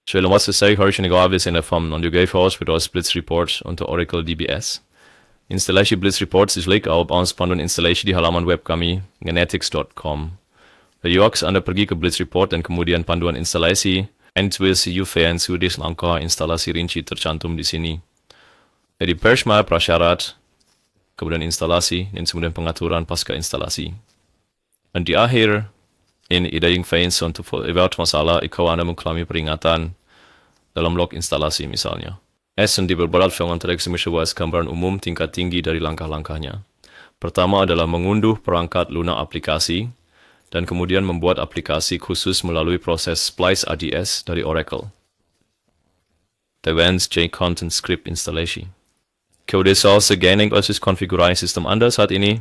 Schwelle was selesai harus negara in der Form und du gave aus für das Blitz Report unter Oracle DBS. Installasi Blitz Reports is link op ons panduan installasi di halaman web kami genetics.com. Jadi Anda pergi ke Blitz Report dan kemudian panduan instalasi NTWS UVN Swedish langkah instalasi rinci tercantum di sini. Jadi persma prasyarat, kemudian instalasi, dan kemudian pengaturan pasca instalasi. Dan di akhir, in idayang fans untuk evaluasi masalah, ikaw Anda mengalami peringatan dalam log instalasi misalnya. Die Beratungsfirma Telekommunikasi gambaran umum tingkat tinggi dari langkah-langkahnya. Pertama adalah mengunduh perangkat lunak aplikasi, dan kemudian membuat aplikasi khusus melalui proses Splice ADS dari Oracle. Advanced J-Content Script Installation. Kode source gaining basis konfigurasi sistem Anda saat ini.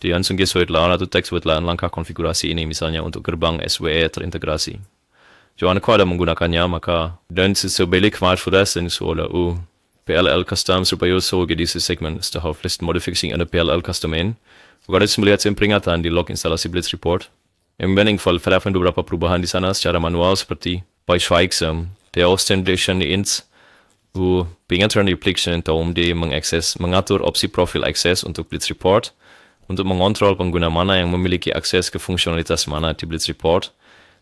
Di langsung gesuaikan atau teks langkah konfigurasi ini misalnya untuk gerbang SWE terintegrasi. Jika Anda ada menggunakannya, maka dan sebaliknya kemarin dan soal PLL custom supaya so di segmen setelah list modifikasi Anda PLL custom in. Juga ada melihat peringatan di log instalasi Blitz Report. Yang penting terdapat beberapa perubahan di sana secara manual seperti Beispielsweise der Authentication ins pengeturan application di mengatur opsi profil akses untuk Blitz Report, untuk mengontrol pengguna mana yang memiliki akses ke fungsionalitas mana di Blitz Report,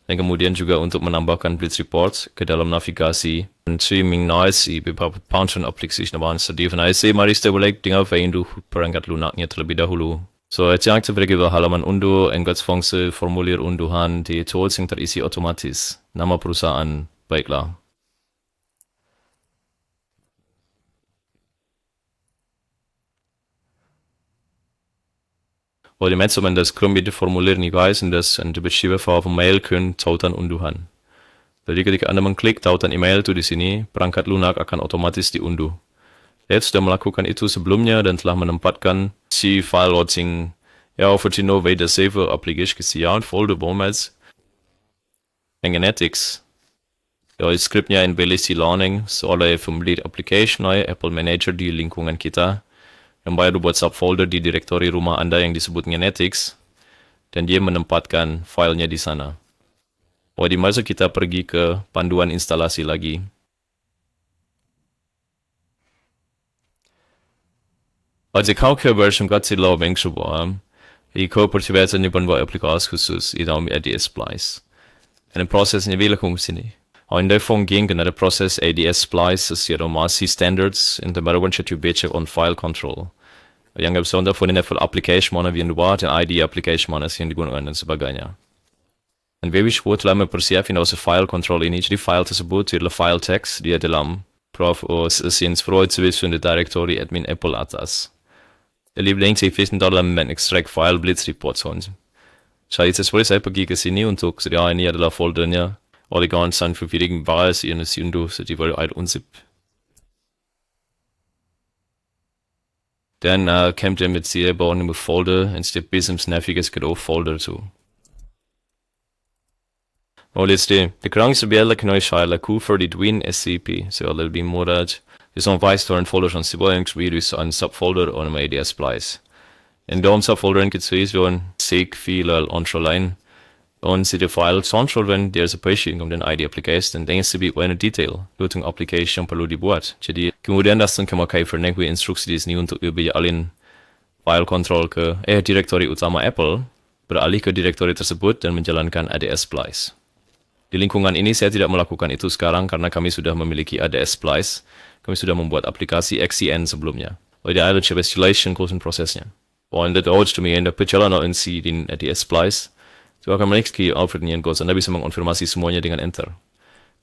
dan kemudian juga untuk menambahkan Blitz Report ke dalam navigasi dan streaming noise di beberapa function aplikasi yang sedih. Nah, saya mari kita boleh tinggal unduh perangkat lunaknya terlebih dahulu. So, jetzt jangan sebagai halaman unduh, Engelsfungsi, formulir unduhan, die tools yang terisi otomatis. Nama perusahaan, baiklah. Och det med som en das krummige Formulier nicht weiß und das en de beschriver van mail kun tautan unduhan. Jadi ketika Anda mengklik tautan email itu di sini, perangkat lunak akan otomatis diunduh. Saya sudah melakukan itu sebelumnya dan telah menempatkan si file watching auf no way the saver application kesian folder bomals en genetics. Ja, skriptnya in Belize Learning soalnya vom lead application Apple Manager di lingkungan kita. Yang bayar buat subfolder di direktori rumah Anda yang disebut genetics, dan dia menempatkan filenya di sana. Di masa kita pergi ke panduan instalasi lagi. Also kau ke version kat sila bang sebuah, iko pertiwatan nipan buat aplikasi khusus i dalam ADS Splice. En prosesnya bila kum sini. In daarvan ging naar de proces ADS Splice, secara masih standards, in de baruan chat beetje on file control. Yang besonder von den application mana wie in luar, den ID application mana yang digunakan dan sebagainya. En we wordt lama persiapin aus file control ini, jadi file tersebut adalah file text dia dalam prof sin freud zu wissen in de directory admin Apple atas. Lieb link saya wissen dalam men extract file Blitz Report sonst. Saya boleh pergi ke sini untuk sedia ini adalah foldernya. Die ganzen verwirrungen war es in das Windows, die wohl alt unzip. Dann kommt mit sehr bauen im Folder, ins der bis im snaffiges Gedoof Folder zu. Jetzt die krankste Bärle kann euch scheile Q für die Dwin SCP, so a little bit more that. Ist ein Weißtor Folder schon Siblings, wie du ein Subfolder on ADS Splice. In dem Subfolder gibt es wie ein Sig, viele Online. Und sie die File control wenn der separation um den ID application dan denkst du wie eine Detail Lutung application perlu dibuat. Jadi kemudian das dann kann man kayak vernehmen instruksi di sini untuk über alin file control ke direktori utama Apple beralih ke direktori tersebut dan menjalankan ADS Splice. Di lingkungan ini saya tidak melakukan itu sekarang karena kami sudah memiliki ADS Splice. Kami sudah membuat aplikasi XCN sebelumnya. Die alle installation großen prosesnya. Und das dauert mir in der perjalanan in si din ADS Splice. So akan meneksi Alfred-nya goals, Anda bisa mengonfirmasi semuanya dengan enter.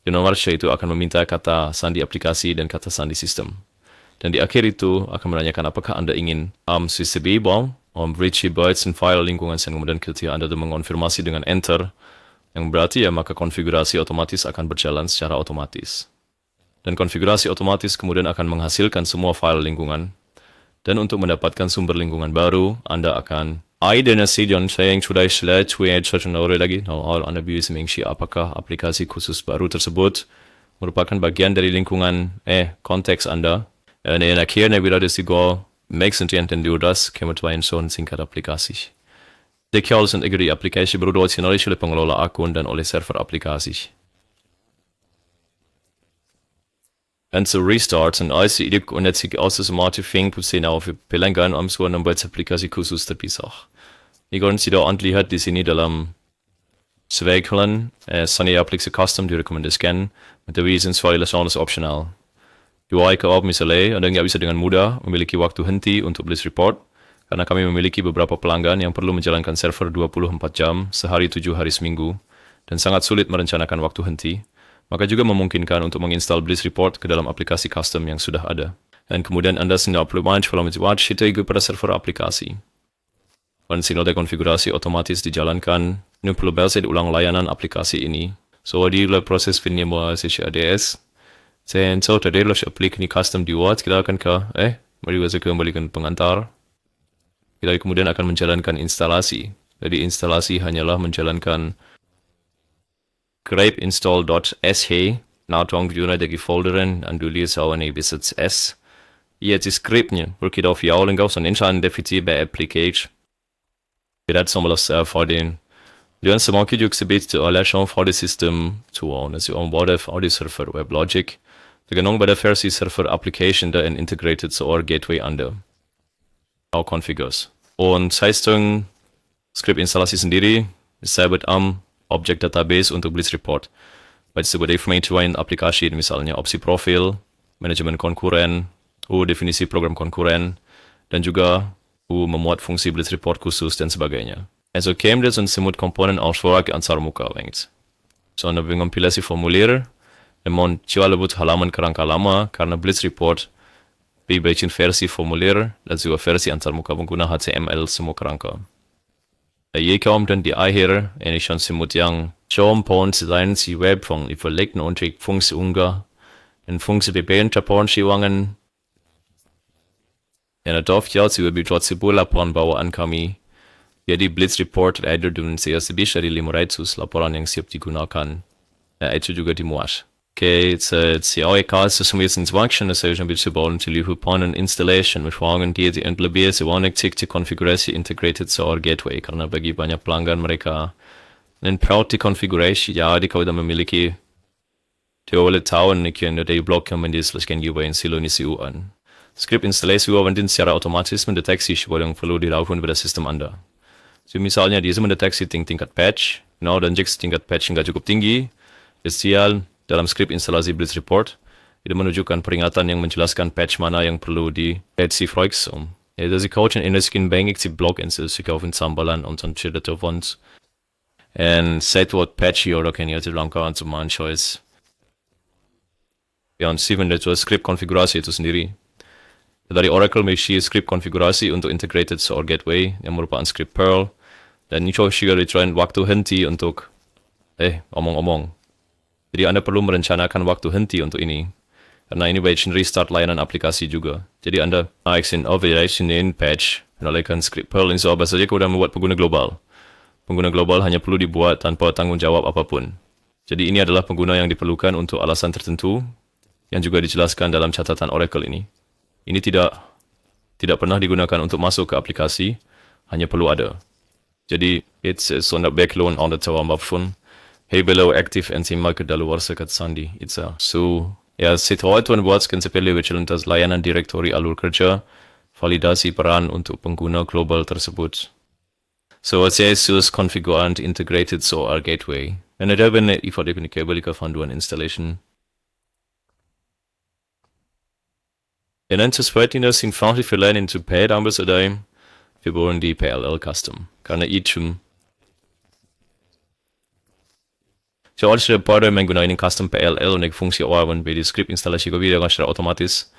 Di nomor itu akan meminta kata sandi aplikasi dan kata sandi sistem. Dan di akhir itu akan menanyakan apakah Anda ingin CCB bom, bridge bytes dan file lingkungan, dan kemudian ketika Anda mengonfirmasi dengan enter, yang berarti ya maka konfigurasi otomatis akan berjalan secara otomatis. Dan konfigurasi otomatis kemudian akan menghasilkan semua file lingkungan. Dan untuk mendapatkan sumber lingkungan baru, Anda akan dan yang saya yang sudah lagi, Anda bisa mengisi apakah aplikasi khusus baru tersebut merupakan bagian dari lingkungan konteks Anda. Dan akhirnya bila disigo make sentido entender das, kemudian so singkat aplikasi. Dekial sind die aplikasi beroperasi oleh pengelola akun dan oleh server aplikasi. En så restart en als idee und net sig automatisch fing på sin auf pelangan am so an buat aplikasi khusus terpisah. Igon si do antli hat di sini dalam seveikulan sani aplikasi custom di recommended scan mit der reasons file alles optional. UI ke-op misalnya Anda nggak bisa dengan mudah memiliki waktu henti untuk Blitz Report karena kami memiliki beberapa pelanggan yang perlu menjalankan server 24 jam sehari 7 hari seminggu dan sangat sulit merencanakan waktu henti. Maka juga memungkinkan untuk menginstal Blitz Report ke dalam aplikasi custom yang sudah ada. Dan kemudian Anda tidak perlu kalau menjawab pada server aplikasi. Dan signal dekonfigurasi otomatis dijalankan. Ini perlu belajar ulang layanan aplikasi ini. So, di proses penyembuhan ADS. Sen so tadi lo aplikasi custom dibuat, kita akan mari kita kembalikan pengantar. Kita kemudian akan menjalankan instalasi. Jadi instalasi hanyalah menjalankan grep install.sh now tong juna dagi folderin an du lies au ne bisits s. Jetzt ist skriptnya, workit auf jaulen gaus an entscheiden defizit bei application. Dat sommerlas for den. Du hast man kid exhibit to alle schon for the system to on as on what if all the server web logic. The genong bei der Versi server application da in integrated so or gateway under. Auch configures. Und heißt dann Skript instalasi sendiri disebut Object Database untuk Blitz Report. Baik sebuah information aplikasi misalnya opsi profil, manajemen konkuren, definisi program konkuren, dan juga memuat fungsi Blitz Report khusus dan sebagainya. Also käme das und semut Komponen Auswahl anzar muka wengt. So eine Kompilasi Formulier, demon jual but halaman kerangka lama karena Blitz Report beibaikin versi formulier, dan juga versi antar muka pengguna HTML semua kerangka. Je kaum dann die Eier, en schon semut yang Jom pon sein si web von die verlegten und die Funks unga en Funks BBN Japon Chiwangen en Dorf ja sie über trotzdem Laporanbauer ankami ja die Blitz Report leider dun CSB shari limoraitsus laporan yang siap digunakan itu juga di muas. Okay, it's ja egal, so some jetzt ins Waction, das ist ein bisschen bauen zu liefern installation mit Fragen, die lebih sewanek die Konfigurasi integrated zur gateway karena bagi banyak pelanggan mereka dan proud die Konfigurasi ja die kau dah memiliki die oleh tahun ni kian dari blok yang mendiskusikan juga in silo ni siu an. Script instalasi juga mendin secara otomatis mendeteksi sebuah yang perlu dilakukan pada sistem Anda. So misalnya dia mendeteksi tingkat patch, dan jika tingkat patch nggak cukup tinggi, isial dalam skrip instalasi Blitz Report, itu menunjukkan peringatan yang menjelaskan patch mana yang perlu di-patch Freuxum. Ja, das ist Coach in der Skin Bank, die Blog in sich kaufen Zambalan und dann steht da von und seit what patchy oder kann ich langkah an zu machen Choice. Ja, und sie wenn das Skript Konfigurasi itu sendiri. Dari Oracle Meshi Skript Konfigurasi untuk integrated soal gateway yang merupakan skrip Perl dan ini juga ditrein waktu henti untuk omong-omong. Jadi Anda perlu merencanakan waktu henti untuk ini. Karena ini bagian restart layanan aplikasi juga. Jadi Anda akan override patch menaikkan script Perl ini soal saja sudah membuat pengguna global. Pengguna global hanya perlu dibuat tanpa tanggung jawab apapun. Jadi ini adalah pengguna yang diperlukan untuk alasan tertentu yang juga dijelaskan dalam catatan Oracle ini. Ini tidak pernah digunakan untuk masuk ke aplikasi, hanya perlu ada. Jadi it's so not backload on the tower mapfun. Hey below active and sim market dalu warsa kat sandi itza. So ya situasi buat konsepnya berjalan tas layanan direktori alur kerja validasi peran untuk pengguna global tersebut. So saya sus configurant integrated so our gateway. Dan ada benar ifade kuni kabel panduan installation. En dan sesuatu ini sing fangsi verlain into paid ambas ada wir wollen die PLL custom. Karena itu so als je pada menggunakan custom PLL untuk fungsi orang di script instalasi ko video secara otomatis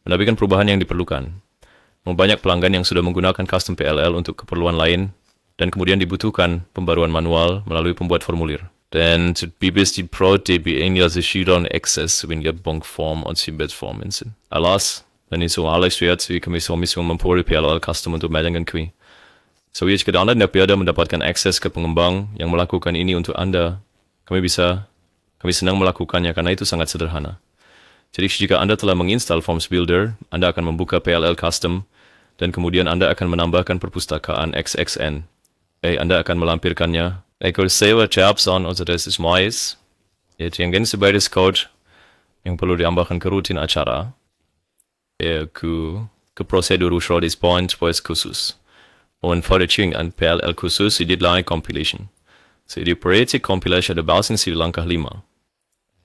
menampilkan perubahan yang diperlukan. Banyak pelanggan yang sudah menggunakan custom PLL untuk keperluan lain dan kemudian dibutuhkan pembaruan manual melalui pembuat formulir. Dan bibis die Pro DB in ja sich dann access wenn ihr Bank form und Sibet form sind. Alas, wenn ich so alles wird, wie kann ich so Mission Mampori PLL custom untuk meldingen kui. So wie ich gedacht habe, Anda mendapatkan akses ke pengembang yang melakukan ini untuk Anda. Kami senang melakukannya karena itu sangat sederhana. Jadi jika Anda telah menginstal Forms Builder, Anda akan membuka PLL Custom, dan kemudian Anda akan menambahkan perpustakaan XXN. Anda akan melampirkannya. Kalau saya jawab also das ist mais. Jetzt yang ganze beides Code, yang perlu diambahkan ke rutin acara, ke prosedur usual response voice khusus. Und Forderung PLL khusus di deadline compilation. So, di proyek compilation ada bahasan di langkah 5.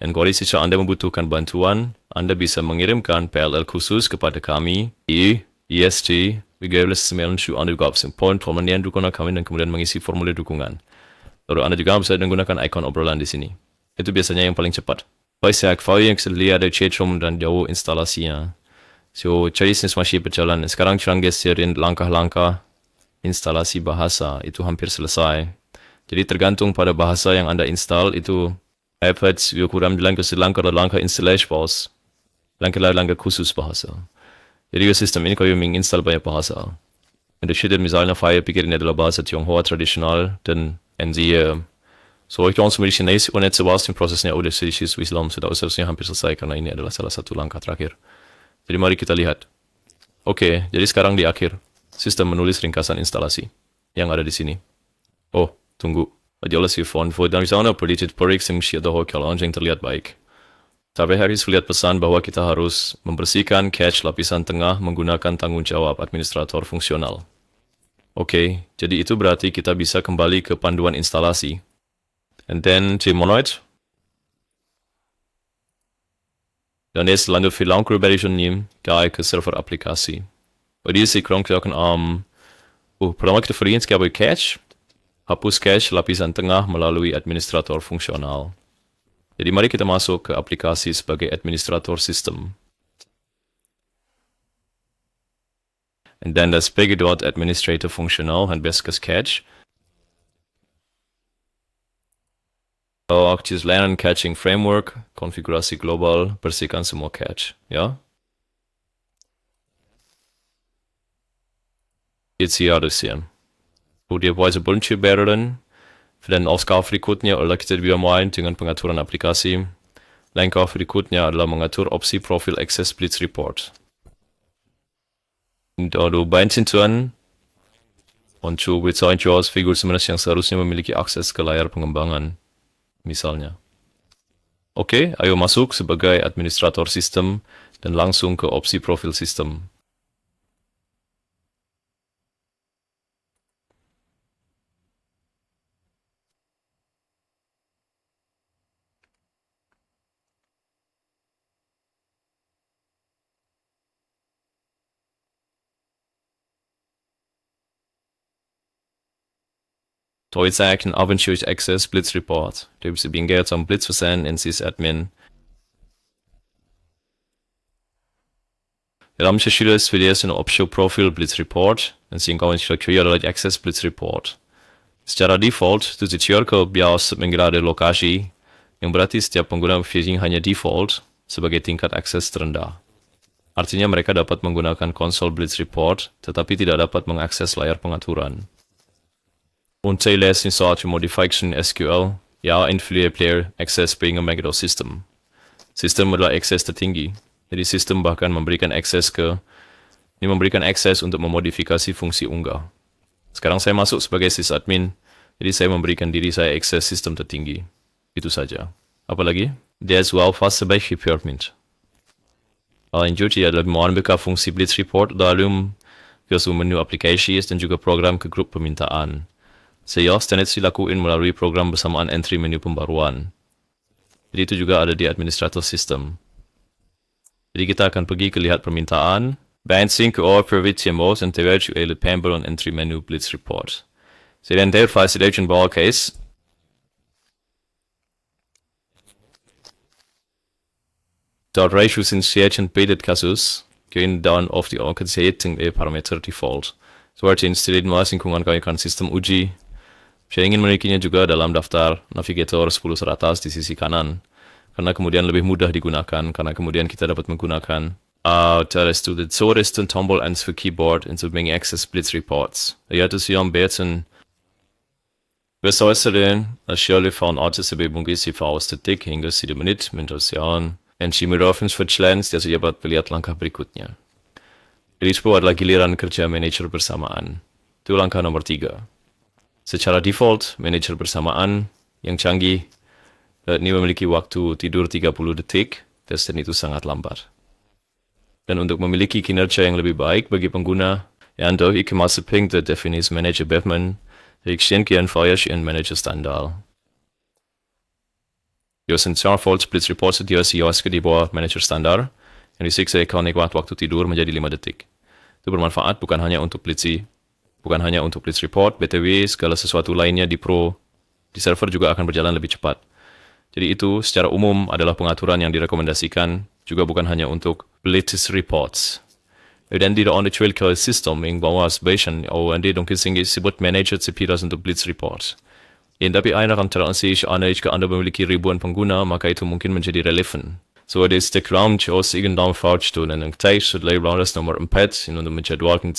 Dan kalau jika Anda membutuhkan bantuan, Anda bisa mengirimkan PLL khusus kepada kami di IST 397 Anda juga bisa formulir dukungan kami dan kemudian mengisi formulir dukungan. Lalu Anda juga bisa menggunakan ikon obrolan di sini. Itu biasanya yang paling cepat. Banyak file yang sedia ada chatroom dan jauh instalasinya. So, cari masih berjalan. Sekarang sedang geserin langkah-langkah instalasi bahasa. Itu hampir selesai. Jadi tergantung pada bahasa yang Anda install itu iPads, wir kurang langkah installation bahasa. Langkah khusus bahasa. Jadi sistem ini kalau menginstal banyak bahasa. Und das steht misalnya file pikirin adalah bahasa Tionghoa tradisional dan so ich langsung mit Chinese und jetzt was den prosesnya udah sedikit Islam sudah usahanya hampir selesai karena ini adalah salah satu langkah terakhir. Jadi mari kita lihat. Oke, jadi sekarang di akhir sistem menulis ringkasan instalasi yang ada di sini. Oh, tunggu. Jelas hiervon, dan misalnya politik proyek yang kalau yang terlihat baik. Tapi harus lihat pesan bahwa kita harus membersihkan cache lapisan tengah menggunakan tanggung jawab administrator fungsional. Oke, jadi itu berarti kita bisa kembali ke panduan instalasi. And then Monoid. Dan jetzt landet für Launcher-Version nehmen, ke server aplikasi. Bei dieser Kronklaken pertama kita verlieren sekali cache. Hapus cache lapisan tengah melalui administrator fungsional. Jadi mari kita masuk ke aplikasi sebagai administrator sistem. And then das dot administrator fungsional and bestes cache. Aktives Lernen Caching Framework, konfigurasi global, bersihkan semua cache. Ja? Jetzt hier ada sehen. Dia bisa berjalan dan Aufgabe berikutnya adalah kita bermain dengan pengaturan aplikasi. Langkah berikutnya adalah mengatur opsi profil access blitz report. Lalu Beintentuan untuk bezeichnet JAWS figur sebenarnya yang seharusnya memiliki akses ke layar pengembangan, misalnya. Oke, ayo masuk sebagai administrator sistem dan langsung ke opsi profil sistem. Toizaken Aventures Access Blitz Report. Der bisa binget som Blitzversend in sysadmin. Ramsche Schüler ist für die erste Option Profil Blitz Report. Dan zien kau instructeur adalah Access Blitz Report. Secara default, tu dicor ke bias mengrade lokasi, yang berarti setiap pengguna phishing hanya default sebagai tingkat akses terendah. Artinya mereka dapat menggunakan konsol Blitz Report, tetapi tidak dapat mengakses layar pengaturan. Und lässt instalasi modification SQL, ja, influence player access being a Megiddo system. Sistem adalah akses tertinggi. Jadi sistem bahkan memberikan akses untuk memodifikasi fungsi unggah. Sekarang saya masuk sebagai sysadmin, jadi saya memberikan diri saya akses sistem tertinggi. Itu saja. Apalagi? There's well fast sebagai department. Lanjut adalah membuka fungsi Blitz Report dalam menu aplikasi dan juga program ke grup permintaan. Sejauh standard dilakukan melalui program bersamaan entry menu pembaruan. Jadi itu juga ada di administrator sistem. Jadi kita akan pergi ke lihat permintaan, balancing ke all private CMOs and eventually pamper on entry menu Blitz Report. Jadi der Facilitation Ball Case. Dort Ratio sind betet kasus, gehen dann auf die organisierten Parameter Default. So arti installiert masing menggunakan sistem uji. Saya ingin memilikinya juga dalam daftar navigator 10 teratas di sisi kanan. Karena kemudian lebih mudah digunakan, karena kemudian kita dapat menggunakan Terrestu the Zoresten Tombol and for Keyboard in so many Access Blitz Reports. Jag heter Jan Bertsen. Besöksaren, att själv från ATCB-bungis i statistik hänger sig menit, men då ser en chimirofens verchlens, dia dapat melihat langkah berikutnya. Rispo adalah giliran kerja manajer bersamaan. Itu langkah nomor 3. Secara default, manajer bersamaan yang canggih ini memiliki waktu tidur 30 detik Testing itu sangat lambat. Dan untuk memiliki kinerja yang lebih baik bagi pengguna, ando ikemasiping the definis manager Batman, Exchange Feuerchen Manager Standard. Jos en Charfault Splits Report setiap sios di bawah Manager Standard, yang disiksa ikonik waktu tidur menjadi 5 detik. Itu bermanfaat bukan hanya untuk Blitz Report, BTW, segala sesuatu lainnya di server juga akan berjalan lebih cepat. Jadi itu secara umum adalah pengaturan yang direkomendasikan, juga bukan hanya untuk Blitz Reports. Dan di on the trail call system yang bawah sebagian, nanti dongkin singgi sebut manager cepiras untuk Blitz Reports. Tapi einer transisi jika Anda memiliki ribuan pengguna, maka itu mungkin menjadi relevan. So ada Instagram aus irgendeinem Fahrtstunden und Teich und Leibrandes Nummer 4 in unserem menjadwalkan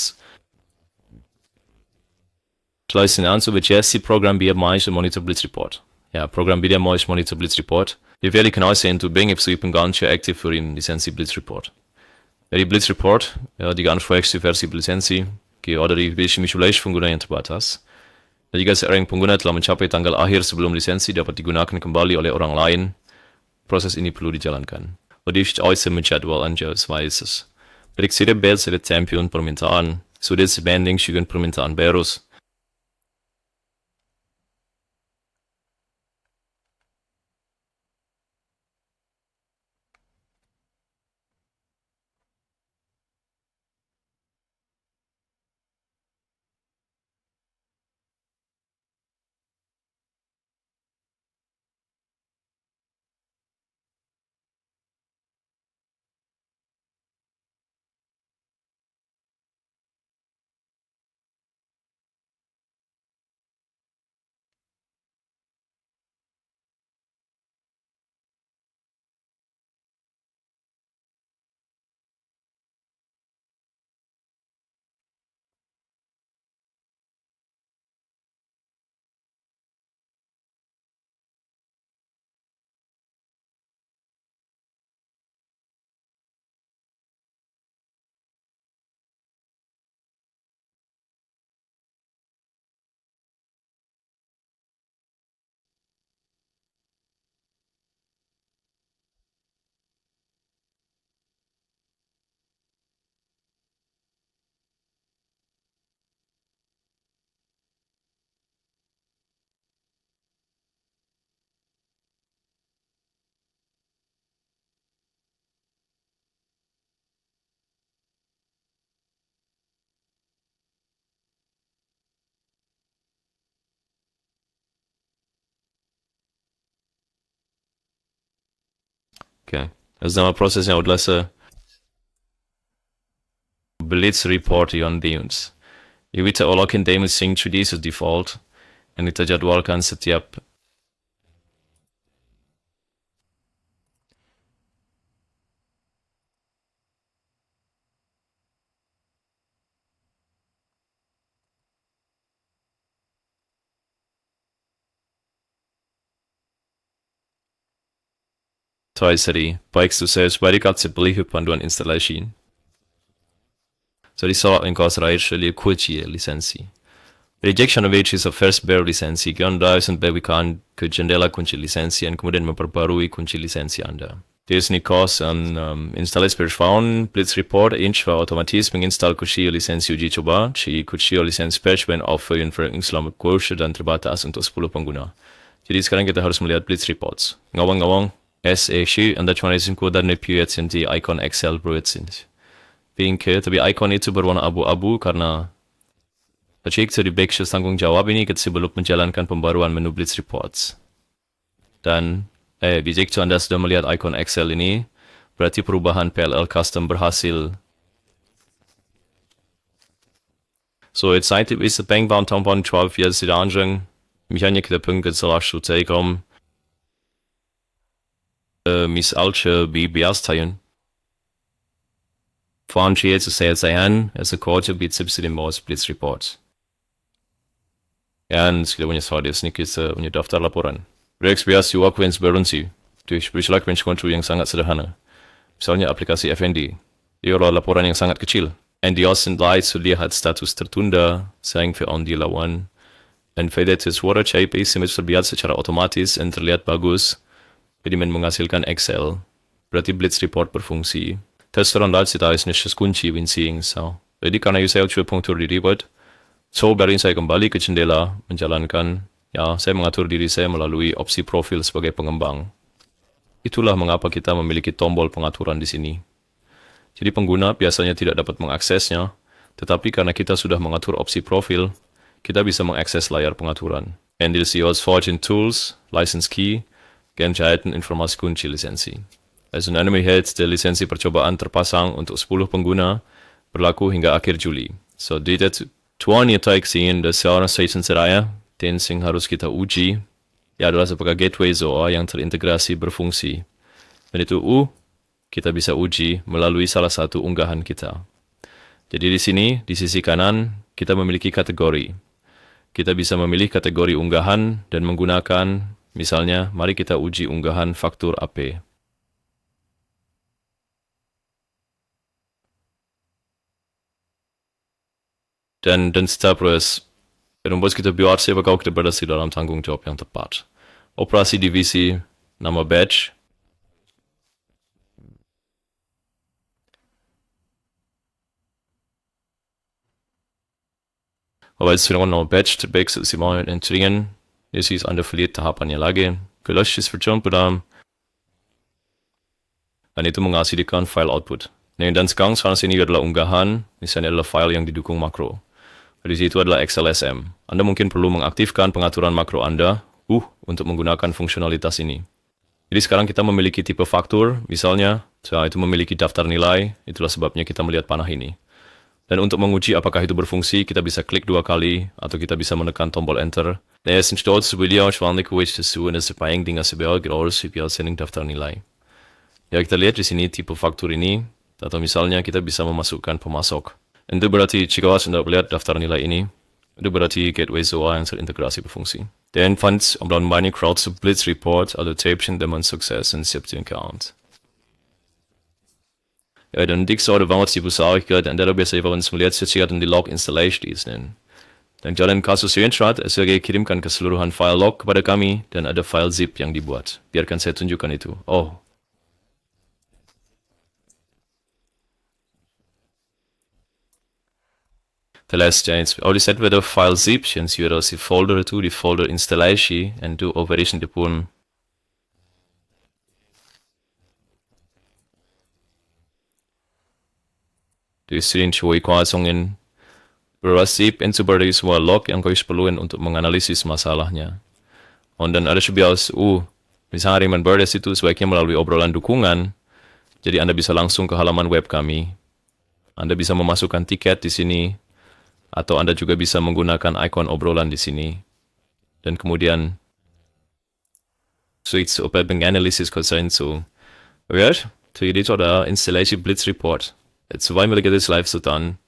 Schleißen an, so wird Jesse Programm via mais Monitor Blitz Report. Ja, Programm via mais Monitor Blitz Report. Wir werden genau sehen, zu Bing, if so ich bin ganz aktiv für ihn Lizenzi Blitz Report. Ja, die Blitz Report, ja, die ganz vorherste Versi Lizenzi, oder die Bishimishulaish pengguna yang terbatas. Jika seorang pengguna telah mencapai tanggal akhir sebelum lisensi dapat digunakan kembali oleh orang lain, proses ini perlu dijalankan. Odif äußer menjadwal anjos weises. Prediksi bel sede tempion permintaan, sudah sebanding dengan permintaan berus. Okay. Also nama prosesnya adalah Blitz Report on Dunes. Kita olakin demo sync to this default, dan kita jadwalkan setiap seri, baik itu saya sebagai beli panduan instalasi. So di saat yang kau serai sekali kunci lisensi. Rejection of which is a first bear lisensi, kemudian sampai kan ke jendela kunci lisensi dan kemudian memperbarui kunci lisensi Anda. Dieses Nikos an installis per phone, Blitz Report, inch war automatisch menginstal kunci lisensi uji coba, ci kunci lisensi patch ben aufhören für Islam kursi dan terbatas untuk 10 pengguna. Jadi sekarang kita harus melihat Blitz Reports. Ngawang-ngawang, SE Anda cuma izin dan nepiat di icon Excel berut sind. Pinke, tapi icon itu berwarna abu-abu karena Cek di backshot tanggung jawab ini kita sebelum menjalankan pembaruan menu Blitz Reports. Dan, jika Anda sudah melihat icon Excel ini, berarti perubahan PLL custom berhasil. So, jetzt seid ihr bis Bank bound tampon 12 years di anjing. Misalnya kita pun salah satu tekom. Mis alche biastayen. Fahren Sie jetzt sein, es ist kurz wie Tipps in Maus Blitz Reports. Dan sekiranya sahaja sedikit punya daftar laporan. Rex biasa aku inspirasi. Durch berlaku konto yang sangat sederhana. Misalnya aplikasi FND. Dia adalah laporan yang sangat kecil. And die sind live lihat status tertunda, sayang für on dilawan. Dan fedet suara CIP semit terbiasa secara otomatis dan terlihat bagus. Jadi menghasilkan Excel. berarti Blitz Report berfungsi. Testosteron kita ist nicht das kunci winsiing so. Jadi karena saya coba punktur di ribet, so biarin saya kembali ke jendela menjalankan, ya saya mengatur diri saya melalui opsi profil sebagai pengembang. Itulah mengapa kita memiliki tombol pengaturan di sini. Jadi pengguna biasanya tidak dapat mengaksesnya, tetapi karena kita sudah mengatur opsi profil, kita bisa mengakses layar pengaturan. NDLC aus Fortune Tools, License Key, entscheiden informasi kunci lisensi. Also Anime hält der Lisensi percobaan terpasang untuk 10 pengguna berlaku hingga akhir Juli. So data tuan ya taik sehen, das seorang station seraya, den sing harus kita uji, ya adalah sebagai gateway ZOA yang terintegrasi berfungsi. Dan itu kita bisa uji melalui salah satu unggahan kita. Jadi di sini, di sisi kanan, kita memiliki kategori. Kita bisa memilih kategori unggahan dan menggunakan, misalnya, mari kita uji unggahan faktur AP. Dan setiap proses, membuat kita biar siapa kau kita berada di dalam tanggung jawab yang tepat. Operasi divisi, nama batch, aber jetzt wieder noch Batch terbecks si mau entringen, isi is anda verliert tahapannya lagi, gelöscht ist verjumpedam, dan itu menghasilkan file output. Nah, dan sekarang ini adalah unggahan, misalnya adalah file yang didukung makro. Di situ adalah XLSM. Anda mungkin perlu mengaktifkan pengaturan makro Anda, untuk menggunakan fungsionalitas ini. Jadi sekarang kita memiliki tipe faktur, misalnya, itu memiliki daftar nilai, itulah sebabnya kita melihat panah ini. Dan untuk menguji apakah itu berfungsi, kita bisa klik 2 kali, atau kita bisa menekan tombol enter. Er ist stolz zu beliau, schwannig kuis tesu, und es sepaing dinga sebeal, graus, sipial sending daftar nilai. Ya, kita lihat di sini tipe faktur ini, atau misalnya kita bisa memasukkan pemasok. Itu berarti jika Anda melihat daftar nilai ini, itu berarti gateway ZOA yang terintegrasi berfungsi. Dan fand om meine crowd zu Blitz Report, also Tapchen, der man Success in 17 Count. Ja, dan dik zou de wanget die besarigheid en daarop is even ons melihat secara di log installation isnen. Dan jalan kasus screenshot, sebagai kirimkan keseluruhan file log kepada kami dan ada file zip yang dibuat. Biarkan saya tunjukkan itu. Oh. Terlast eens, die set weer de file zip, en zie je die folder toe, die folder installatie, en doe operation de pun. Die sering cuy kuasongin berasip en seperti semua log yang kau perlukan untuk menganalisis masalahnya. Dan ada sebias, misalnya Raymond Burdes itu sebaiknya melalui obrolan dukungan, jadi Anda bisa langsung ke halaman web kami. Anda bisa memasukkan tiket di sini, atau Anda juga bisa menggunakan ikon obrolan di sini. Dan kemudian, zoiets op het analisis kan zijn zo. Weer, toen je dit had installatie Blitz Report. Het is wij willen dit live zo dan.